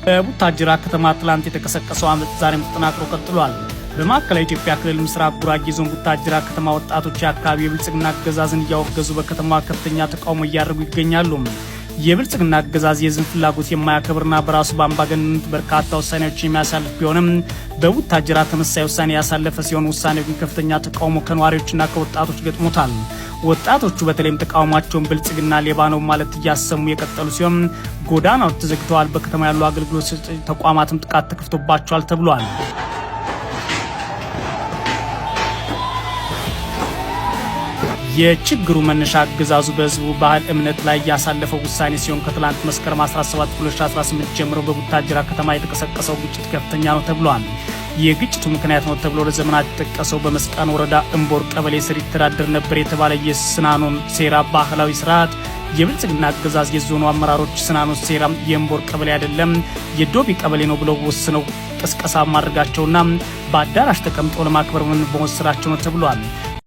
በቡታጅራ ከተማ ትላንት የተቀሰቀሰው አመጽ ዛሬም ተጠናክሮ ቀጥሏል። በማዕከላዊ ኢትዮጵያ ክልል ምስራቅ ጉራጌ ዞን ቡታጅራ ከተማ ወጣቶች የአካባቢ የብልጽግና አገዛዝን እያወገዙ በከተማዋ ከፍተኛ ተቃውሞ እያደረጉ ይገኛሉ። የብልጽግና አገዛዝ የህዝብን ፍላጎት የማያከብርና በራሱ በአምባገነንነት በርካታ ውሳኔዎች የሚያሳልፍ ቢሆንም በቡታጅራ ተመሳሳይ ውሳኔ ያሳለፈ ሲሆን ውሳኔው ግን ከፍተኛ ተቃውሞ ከነዋሪዎችና ከወጣቶች ገጥሞታል። ወጣቶቹ በተለይም ተቃውሟቸውን ብልጽግና ሌባ ነው ማለት እያሰሙ የቀጠሉ ሲሆን ጎዳናዎች ተዘግተዋል። በከተማ ያሉ አገልግሎት ሰጪ ተቋማትም ጥቃት ተከፍቶባቸዋል ተብሏል። የችግሩ መነሻ አገዛዙ በህዝቡ ባህል እምነት ላይ ያሳለፈው ውሳኔ ሲሆን ከትላንት መስከረም 17 2018 ጀምሮ በቡታጅራ ከተማ የተቀሰቀሰው ግጭት ከፍተኛ ነው ተብሏል። የግጭቱ ምክንያት ነው ተብሎ ለዘመናት የተጠቀሰው በመስቃን ወረዳ እምቦር ቀበሌ ስር ይተዳደር ነበር የተባለ የስናኖን ሴራ ባህላዊ ስርዓት የብልጽግና አገዛዝ የዞኑ አመራሮች ስናኖ ሴራ የእምቦር ቀበሌ አይደለም የዶቢ ቀበሌ ነው ብለው ወስነው ቅስቀሳ ማድረጋቸውና በአዳራሽ ተቀምጦ ለማክበር መወሰናቸው ነው ተብሏል።